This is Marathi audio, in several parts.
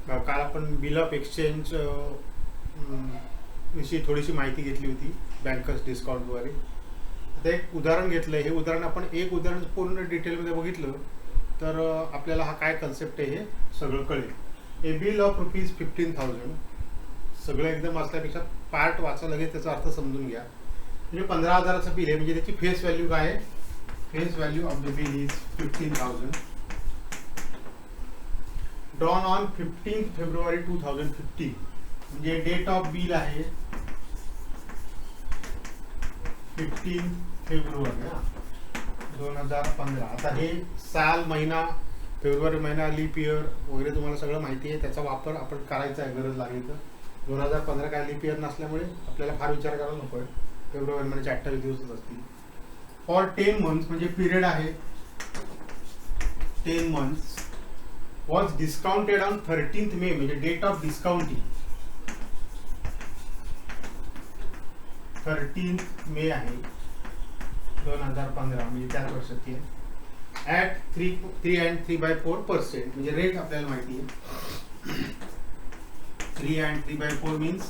काल आपण बिल ऑफ एक्सचेंज विषयी थोडीशी माहिती घेतली होती बँकर्स डिस्काउंटद्वारे. आता एक उदाहरण घेतलं. हे उदाहरण आपण एक उदाहरण पूर्ण डिटेलमध्ये बघितलं तर आपल्याला हा काय कन्सेप्ट आहे हे सगळं कळेल. ए बिल ऑफ ₹15,000. सगळं एकदम वाचल्यापेक्षा पार्ट वाचा, लगेच त्याचा अर्थ समजून घ्या. म्हणजे 15,000चं बिल आहे, म्हणजे त्याची फेस व्हॅल्यू काय आहे? Face value of the bill is 15,000. Drawn on 15 February 2015. म्हणजे डेट ऑफ बिल आहे 15 फेब्रुवारी 2015. आता हे साल, महिना, फेब्रुवारी महिना, लीप इयर वगैरे तुम्हाला सगळं माहिती आहे. त्याचा वापर आपण करायचा आहे गरज लागली तर. 2015 काय लीप इयर नसल्यामुळे आपल्याला फार विचार करायला नको आहे. फेब्रुवारी महिन्याचे 28 दिवसच असतील. फॉर 10 मंथ्स म्हणजे पिरियड आहे 10 months was discounted on 13th मे. म्हणजे डेट ऑफ डिस्काउंटिंग 13th मे आहे 2015, म्हणजे त्याच वर्षाची आहे. At 3 and 3/4%. म्हणजे रेट आपल्याला माहिती आहे. 3 and 3/4 मीन्स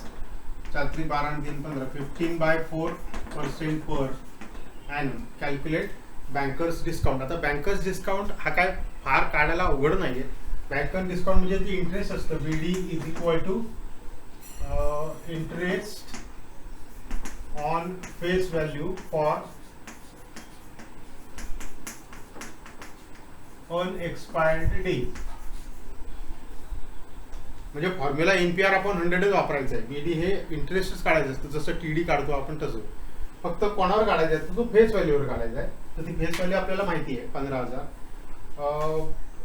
4, 3, 12 आणि 3, 15. 15/4% per annum. Calculate bankers discount. आता बँकर्स डिस्काउंट हा काय फार काढायला अवघड नाही आहे. बँकर्स डिस्काउंट म्हणजे जे इंटरेस्ट असतं, BD is equal to interest on face value for unexpired days. म्हणजे फॉर्म्युला NPR आपण 100च वापरायचा आहे. BD हे इंटरेस्टच काढायचं असतं, जसं TD काढतो आपण तसं. फक्त कोणावर काढायचं आहे? तो फेस व्हॅल्यूवर काढायचा आहे. तर ती फेस व्हॅल्यू आपल्याला माहिती आहे 15,000.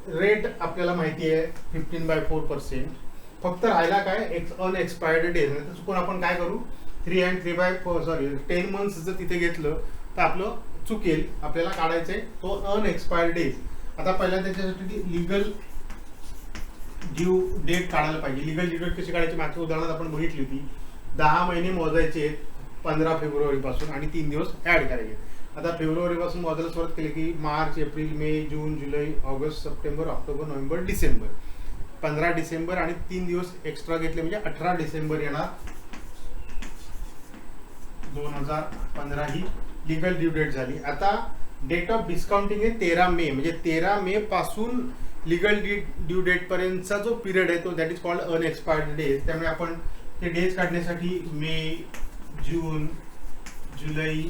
रेट आपल्याला माहिती आहे 15/4%. फक्त राहिला काय अनएक्सपायर्ड डेज. नाही तर चुकून आपण काय करू 3 and 3/4 10 मंथ्स जर तिथे घेतलं तर आपलं चुकेल. आपल्याला काढायचं आहे तो अनएक्सपायर्ड डेज. आता पहिला त्याच्यासाठी लिगल ड्यू डेट काढायला पाहिजे. लिगल ड्यू डेट कशी काढायची मागच्या उदाहरणात आपण बघितली होती. 10 महिने मोजायचे 15 फेब्रुवारीपासून आणि 3 दिवस ॲड करायचे. आता फेब्रुवारीपासून मोजायला सुरुवात केली की मार्च, एप्रिल, मे, जून, जुलै, ऑगस्ट, सप्टेंबर, ऑक्टोबर, नोव्हेंबर, डिसेंबर. 15 डिसेंबर आणि 3 दिवस एक्स्ट्रा घेतले म्हणजे 18 डिसेंबर येणार 2015. ही लिगल ड्यू डेट झाली. आता डेट ऑफ डिस्काउंटिंग आहे 13 मे. म्हणजे 13 मे पासून लिगल ड्यू डेट पर्यंतचा जो पिरियड आहे तो that is called unexpired days. त्यामुळे आपण ते डेज काढण्यासाठी मे, जून, जुलै,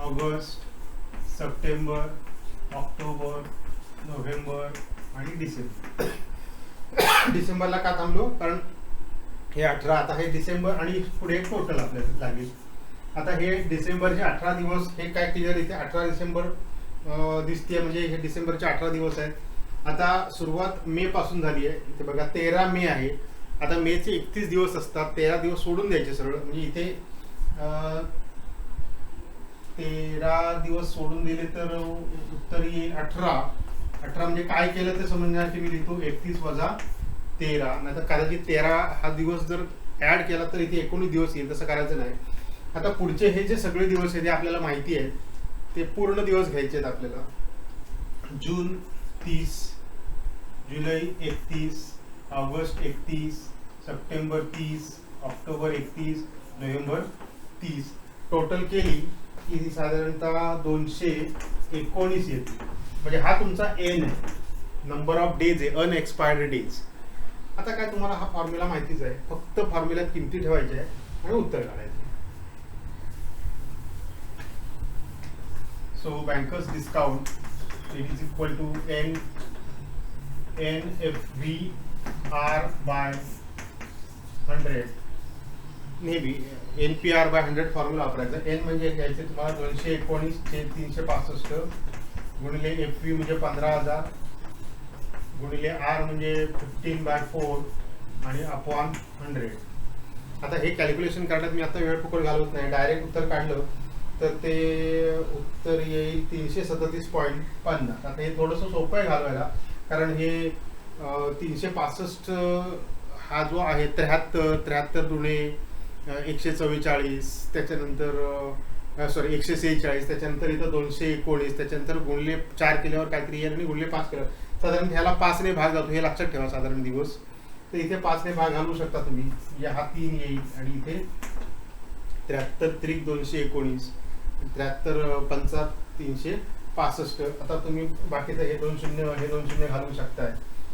ऑगस्ट, सप्टेंबर, ऑक्टोबर, नोव्हेंबर आणि डिसेंबर. डिसेंबरला का थांबलो? कारण हे 18. आता हे डिसेंबर आणि पुढे टोटल आपल्याला लागेल. आता हे डिसेंबरचे 18 दिवस हे काय क्लिअर इथे 18 डिसेंबर दिसते. म्हणजे हे डिसेंबरचे 18 दिवस आहेत. आता सुरुवात मे पासून झाली आहे. इथे बघा 13 मे आहे. आता मेचे 31 दिवस असतात. 13 दिवस सोडून द्यायचे सरळ. म्हणजे इथे 13 दिवस सोडून दिले तर उत्तर येईल 18. 18 म्हणजे काय केलं ते समजण्यासाठी मी लिहितो 31 वजा 13. नाही तर कदाचित 13 हा दिवस जर ऍड केला तर इथे 19 दिवस येईल. तसं करायचं नाही. आता पुढचे हे जे सगळे दिवस आहेत ते आपल्याला माहिती आहे. ते पूर्ण दिवस घ्यायचे आहेत आपल्याला. जून 30, जुलै 31, August 31, September 30, October 31, November 30. Total केली की साधारणतः 219 येते. म्हणजे हा तुमचा एन आहे, नंबर ऑफ डेज आहे, अनएक्सपायर्ड डेज. आता काय तुम्हाला हा फॉर्म्युला माहितीच आहे. फक्त फॉर्म्युल्यात किमती ठेवायच्या आहे आणि उत्तर काढायचं. So bankers discount it is equal to NFVR by 100. नेहमी NPR by 100 फॉर्म्युला वापरायचा. N म्हणजे घ्यायचे तुम्हाला 219/365 गुणिले FV म्हणजे 15,000 गुणिले R म्हणजे 15/4 आणि अपॉन 100. आता हे कॅल्क्युलेशन करण्यात मी आता वेळ फुकट घालवत नाही. डायरेक्ट उत्तर काढलं तर ते उत्तर येईल 337.50. आता हे थोडंसं सोपं आहे घालवायला, कारण हे 365 हा जो आहे 73 दुणे 144, त्याच्यानंतर सॉरी 146, त्याच्यानंतर इथं 219, त्याच्यानंतर गुणले 4 केल्यावर काहीतरी येईल आणि गुणले 5 केल्यावर साधारण ह्याला 5ने भाग जातो. हे लक्षात ठेवा साधारण दिवस. तर इथे 5 ने भाग घालू शकता तुम्ही, म्हणजे हा 3 येईल आणि इथे 73 त्रिक 219, 73 पंचा 365. आता तुम्ही बाकीचं हे 2 शून्य घालू शकताय,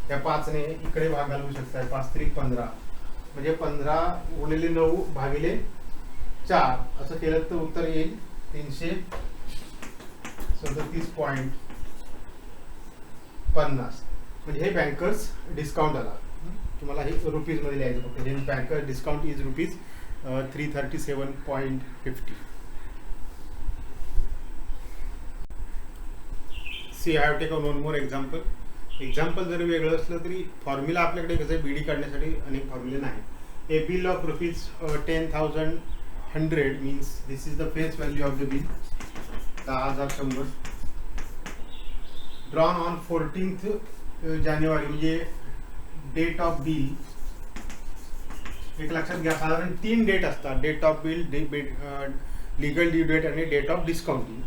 या 5 ने इकडे भाग घालू शकताय, 5 त्रिक 15, म्हणजे 15 गुणिले 9 भागिले 4 असं केलं तर उत्तर येईल 337.50. म्हणजे हे बँकर्स डिस्काउंट आला. तुम्हाला हे रुपीज मध्ये लिहायचं फक्त. हे banker discount is rupees 337.50. See I have taken one more example. Example जरी वेगळं असलं तरी फॉर्म्युला आपल्याकडे कसं बीडी काढण्यासाठी अनेक फॉर्म्युले नाही. A bill of rupees 10,100 means this is the face value of the bill, 10,100 drawn on 14th जानेवारी, म्हणजे डेट ऑफ बिल. एक लक्षात घ्या, साधारण 3 डेट असतात, date of bill, legal due date आणि डेट ऑफ डिस्काउंटिंग.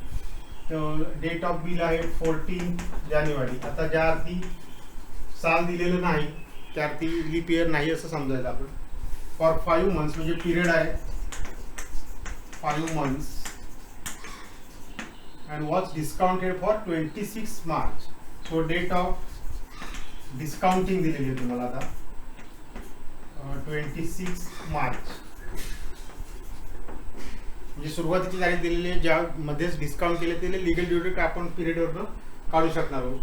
तर डेट ऑफ बिल आहे 14 जानेवारी. आता ज्या अर्थी साल दिलेलं नाही त्या अर्थी लीप इयर नाही असं समजायचं आपण. फॉर 5 months म्हणजे पिरियड आहे 5 months and was discounted for 26 March. So date of discounting दिलेली आहे तुम्हाला आता 26 मार्च, म्हणजे सुरुवातीची तारीख दिलेली आहे, ज्या मध्येच डिस्काउंट केले ते लीगल ड्यू डेट आपण पिरियडवर काढू शकणार आहोत.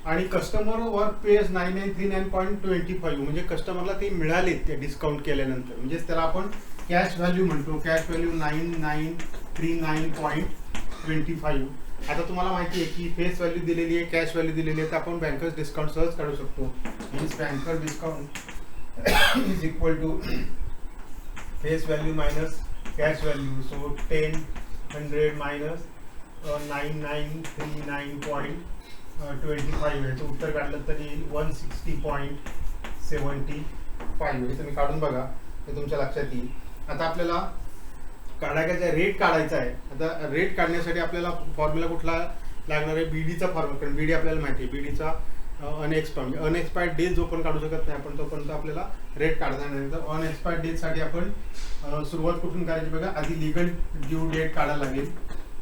आणि कस्टमर वर पेज 9939.25, म्हणजे कस्टमरला ते मिळाले ते डिस्काउंट केल्यानंतर, म्हणजे त्याला आपण कॅश व्हॅल्यू म्हणतो. Cash value 9939.25. आता तुम्हाला माहिती आहे की फेस व्हॅल्यू दिलेली आहे, कॅश व्हॅल्यू दिलेली आहे, तर आपण बँकर्स डिस्काउंट सहज काढू शकतो. Means banker discount is equal to face value minus cash value. So 10,100 minus 9939.25 आहे. उत्तर काढलं तरी 160.75. हे तुम्ही काढून बघा, ते तुमच्या लक्षात येईल. आता आपल्याला काढायचा रेट काढायचा आहे. आता रेट काढण्यासाठी आपल्याला फॉर्म्युला कुठला लागणार आहे, बीडीचा फॉर्म्युला. कारण बीडी आपल्याला माहिती आहे, बीडीचा अनएक्सपायर्ड डेज जो पण काढू शकत नाही आपण, तोपर्यंत आपल्याला रेट काढता नाही. तर अनएक्सपायर्ड डेज साठी आपण सुरुवात कुठून करायची बघा. आधी लिगल ड्यू डेट काढायला लागेल.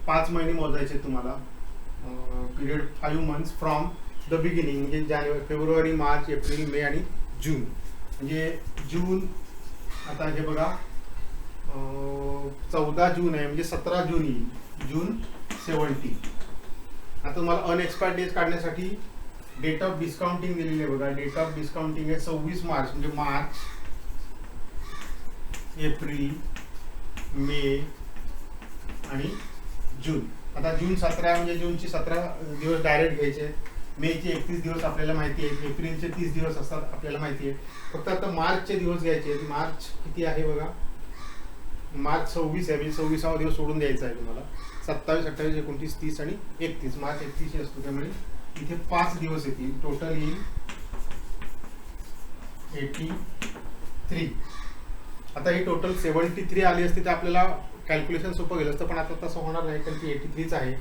5 महिने मोजायचे तुम्हाला. Period 5 months from the beginning, म्हणजे जानेवारी, फेब्रुवारी, मार्च, एप्रिल, मे आणि जून. म्हणजे जून, आता हे बघा 14 जून आहे, म्हणजे 17 जून येईल, जून 70. आता तुम्हाला अनएक्सपायर्ड डेज काढण्यासाठी डेट ऑफ डिस्काउंटिंग दिलेली आहे बघा. डेट ऑफ डिस्काउंटिंग आहे 26 मार्च, म्हणजे मार्च, एप्रिल, मे आणि जून. आता जून 17 म्हणजे जूनची 17 दिवस डायरेक्ट घ्यायचे. मेचे 31 दिवस आपल्याला माहिती आहे, एप्रिलचे 30 दिवस असतात आपल्याला माहिती आहे. फक्त आता मार्चचे दिवस घ्यायचे. मार्च किती आहे बघा, मार्च 26 आहे, म्हणजे 26वा दिवस सोडून द्यायचा आहे तुम्हाला. 27, 28, 29, 30 आणि 31. मार्च 31 असतो, त्यामुळे इथे 5 दिवस येतील. टोटल येईल 83. आता ही टोटल 73 आली असती तर आपल्याला कॅल्क्युलेशन सोपं गेलं असतं, पण आता तसं होणार नाही, कारण ती 83च आहे.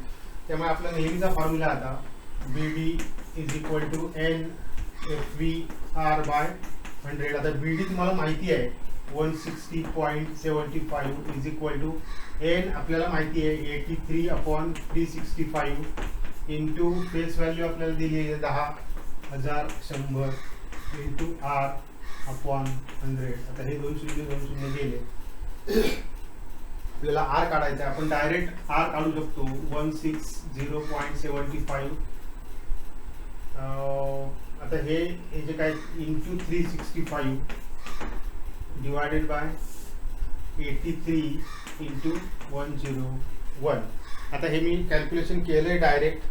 त्यामुळे आपला नेहमीचा फॉर्म्युला आता BD is equal to NFVR/100. आता BD तुम्हाला माहिती आहे 160.75 इज इक्वल टू N आपल्याला माहिती आहे 83/365 इंटू फेस व्हॅल्यू आपल्याला दिली आहे 10,100 इंटू R/100. आता हे 2 शून्य गेले. आपल्याला R काढायचा आहे. आपण डायरेक्ट R काढू शकतो 160.75. आता हे जे काय इंटू 365 डिवायडेड बाय 83 इंटू 101. आता हे मी कॅल्क्युलेशन केलंय डायरेक्ट.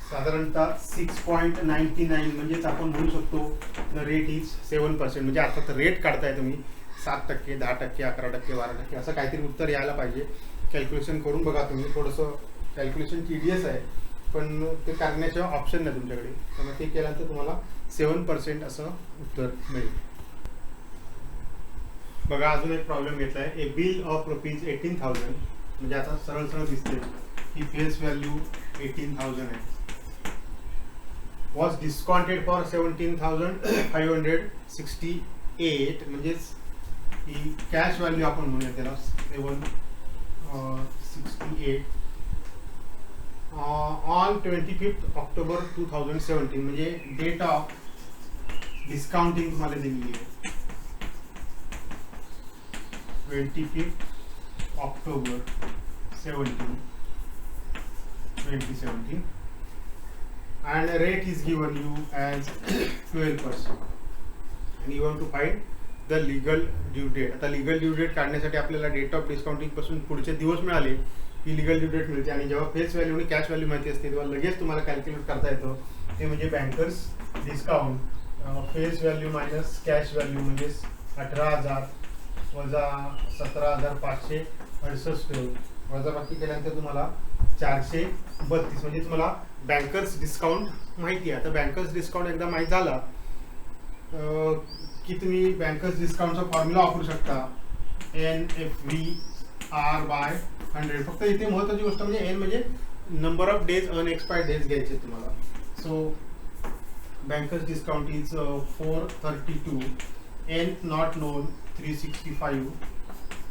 साधारणतः 6.99, म्हणजेच आपण म्हणू शकतो द रेट इज 7%. म्हणजे आता रेट काढताय तुम्ही 7%, 10%, 11%, 12%, असं काहीतरी उत्तर यायला पाहिजे. कॅल्क्युलेशन करून बघा तुम्ही. थोडंसं कॅल्क्युलेशन TDS आहे, पण ते करण्याशिवाय ऑप्शन नाही तुमच्याकडे. त्यामुळे ते केल्यानंतर तुम्हाला 7% असं उत्तर मिळेल. बघा, अजून एक प्रॉब्लेम घेतलाय. ए बिल ऑफ रुपीज 18,000, म्हणजे आता सरळ सरळ दिसते ही फेस व्हॅल्यू 18,000 आहे. वॉज डिस्काउंटेड फॉर 17,568 म्हणजेच ही कॅश व्हॅल्यू आपण म्हणूया त्याला 768 ऑन 25 ऑक्टोबर 2017 म्हणजे डेट ऑफ डिस्काउंटिंग तुम्हाला दिलेली आहे 25 October 2017 and rate is given you as 12% and you want to find the legal due date. आता legal due date काढण्यासाठी आपल्याला डेट ऑफ डिस्काउंटिंग पासून पुढचे दिवस मिळाले की लीगल ड्यू डेट मिळते आणि जेव्हा फेस व्हॅल्यू आणि कॅश व्हॅल्यू माहिती असते तेव्हा लगेच तुम्हाला कॅल्क्युलेट करता येतं ते म्हणजे bankers discount face value minus cash value म्हणजे 18,000 वजा 17,568 वजा बाकी केल्यानंतर तुम्हाला 432 म्हणजे तुम्हाला बँकर्स डिस्काउंट माहिती आहे. आता बँकर्स डिस्काउंट एकदा माहीत झाला की तुम्ही बँकर्स डिस्काउंटचा फॉर्म्युला वापरू शकता NFVR/100. फक्त इथे महत्त्वाची गोष्ट म्हणजे एन म्हणजे number of days unexpired days घ्यायचे तुम्हाला. So banker's discount is 432 N not known 365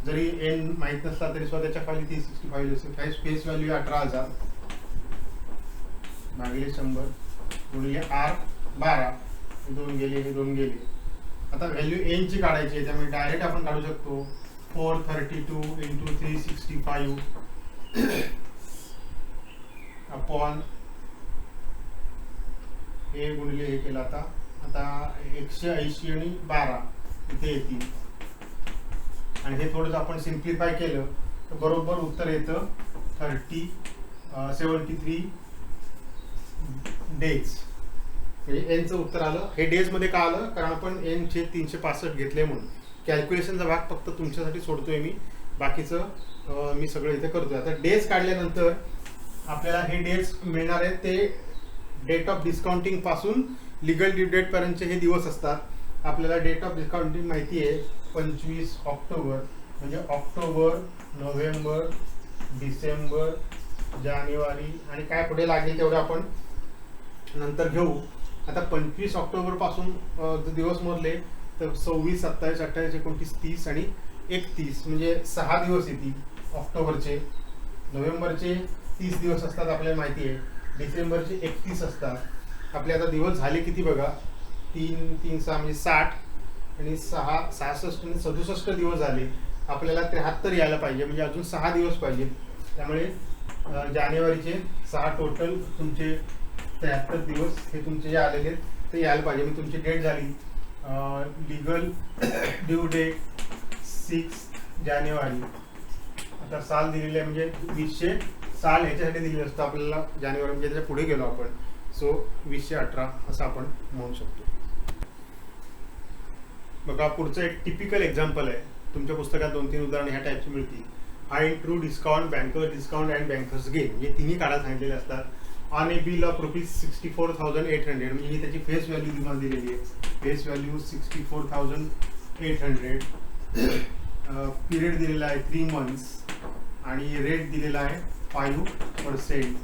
जरी एन माहीत नसला तरी सुद्धा त्याच्या खाली 365 असेल. फेस व्हॅल्यू 18,000 भागिले 100 गुणिले R12 दोन गेले. आता व्हॅल्यू एन ची काढायची आहे त्यामुळे डायरेक्ट आपण काढू शकतो 432 इंटू 365 अपॉन हे गुणिले हे केलं. आता 180 आणि 12 इथे येतील आणि हे थोडंसं आपण सिम्प्लिफाय केलं तर बरोबर उत्तर येतं 73 डेज. म्हणजे एनचं उत्तर आलं. हे डेज मध्ये का आलं कारण आपण एनचे 365 घेतले म्हणून. कॅल्क्युलेशनचा भाग फक्त तुमच्यासाठी सोडतोय मी, बाकीचं मी सगळं इथे करतोय. आता डेज काढल्यानंतर आपल्याला हे डेज मिळणार आहेत ते डेट ऑफ डिस्काउंटिंग पासून लिगल ड्यू डेट पर्यंतचे हे दिवस असतात. आपल्याला डेट ऑफ डिस्काउंटिंग माहिती आहे 25 ऑक्टोबर म्हणजे ऑक्टोबर, नोव्हेंबर, डिसेंबर, जानेवारी आणि काय पुढे लागेल तेवढं आपण नंतर घेऊ. आता 25 ऑक्टोबर पासून दिवस मोजले तर 26, 27, 28, 29, 30 आणि 31 म्हणजे 6 दिवस येतील ऑक्टोबरचे. नोव्हेंबरचे 30 दिवस असतात आपल्याला माहिती आहे. डिसेंबरचे 31 असतात. आपले आता दिवस झाले किती बघा 3, 3, 6 म्हणजे 60 आणि 6, 66 आणि 67 दिवस झाले. आपल्याला 73 यायला पाहिजे म्हणजे अजून 6 दिवस पाहिजेत. त्यामुळे जानेवारीचे 6 टोटल तुमचे 73 दिवस हे तुमचे जे आलेले आहेत ते यायला पाहिजे. मी तुमची डेट झाली लिगल ड्यू डेट 6 जानेवारी. आता साल दिलेले आहे म्हणजे 2000 साल ह्याच्यासाठी दिलेलं असतं आपल्याला जानेवारी म्हणजे त्याच्या पुढे गेलो आपण. सो 2018 असं आपण म्हणू शकतो. बघा पुढचं एक टिपिकल एक्झाम्पल आहे. तुमच्या पुस्तकात 2-3 उदाहरणं ह्या टाईपची मिळतील. हाय true discount, bankers discount and bankers gain म्हणजे तिन्ही काढायला सांगितलेले असतात. ऑन ए बिल ऑफ ₹64,800 म्हणजे ही त्याची फेस व्हॅल्यू तुम्हाला दिलेली आहे. Face value 64,800. पिरियड दिलेला आहे 3 months आणि रेट दिलेला आहे 5%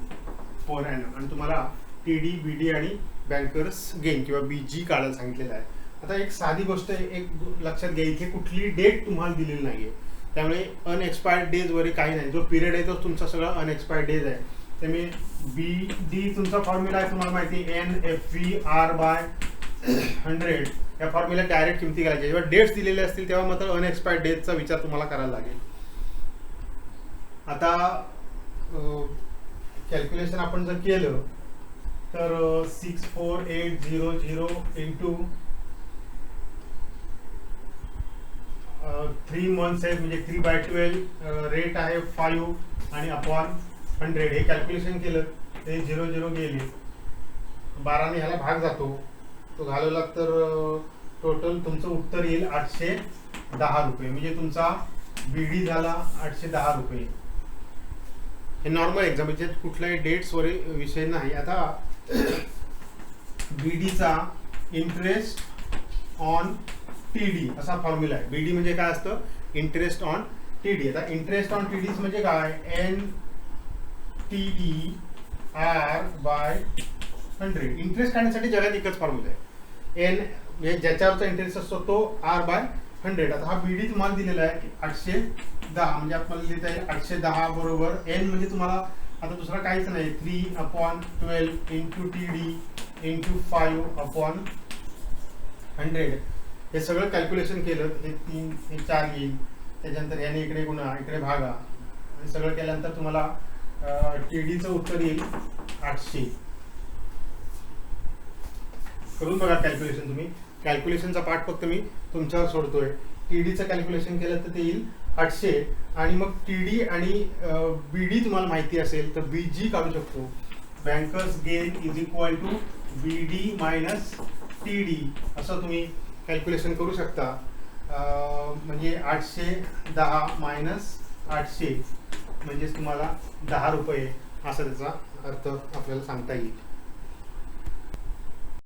पर ॲनम आणि तुम्हाला TD, BD आणि बँकर्स गेन किंवा BG काढायला सांगितलेलं आहे. आता एक साधी गोष्ट एक लक्षात घ्या, इथे कुठली डेट तुम्हाला दिलेली नाहीये त्यामुळे अनएक्सपायर्ड डेज वगैरे काही नाही. जो पिरियड आहे तो तुमचा सगळा अनएक्सपायर्ड डेज आहे. त्यामुळे BD तुमचा फॉर्म्युला आहे तुम्हाला माहिती NFVR/100. या फॉर्म्युला डायरेक्ट किमती करायच्या. जेव्हा डेट्स दिलेले असतील तेव्हा मात्र अनएक्सपायर्ड डेजचा विचार तुम्हाला करायला लागेल. आता कॅल्क्युलेशन आपण जर केलं तर 64800 इंटू 3 months आहेत म्हणजे 3/12 रेट आहे 5 आणि अपॉन 100. हे कॅल्क्युलेशन केलं ते 0 गेले. 12ने ह्याला भाग जातो तो घालवला तर टोटल तुमचं उत्तर येईल 810 रुपये म्हणजे तुमचा BD झाला 810 रुपये. हे नॉर्मल एक्झाम म्हणजे कुठल्याही डेट्स वगैरे विषय नाही. आता BDचा इंटरेस्ट ऑन TD असा फॉर्म्युला आहे. BD म्हणजे काय असतं इंटरेस्ट ऑन TD. आता इंटरेस्ट ऑन TD म्हणजे काय NTD R/100 100. इंटरेस्ट काढण्यासाठी जगात एकच फॉर्म्युला आहे, एन म्हणजे ज्याच्यावरचा इंटरेस्ट असतो तो R/100. आता हा बीडी तुम्हाला दिलेला आहे 810, म्हणजे आपल्याला लिहिता येईल 810 बरोबर एन म्हणजे तुम्हाला आता दुसरा काहीच नाही, 3/12 इंटू TD इंटू 5/100. हे सगळं कॅल्क्युलेशन केलं हे 3 हे 4 येईल, त्याच्यानंतर याने इकडे गुणा इकडे भागा आणि सगळं केल्यानंतर तुम्हाला TDचं उत्तर येईल 800. करून बघा कॅल्क्युलेशन तुम्ही, कॅल्क्युलेशनचा पार्ट फक्त मी तुमच्यावर सोडतोय. TDचं कॅल्क्युलेशन केलं तर ते येईल 800 आणि मग TD आणि BD तुम्हाला माहिती असेल तर BG काढू शकतो. Banker's gain is equal to BD minus TD असं तुम्ही कॅल्क्युलेशन करू शकता. म्हणजे 810 मायनस 800 म्हणजेच तुम्हाला 10 रुपये असा त्याचा अर्थ आपल्याला सांगता येईल.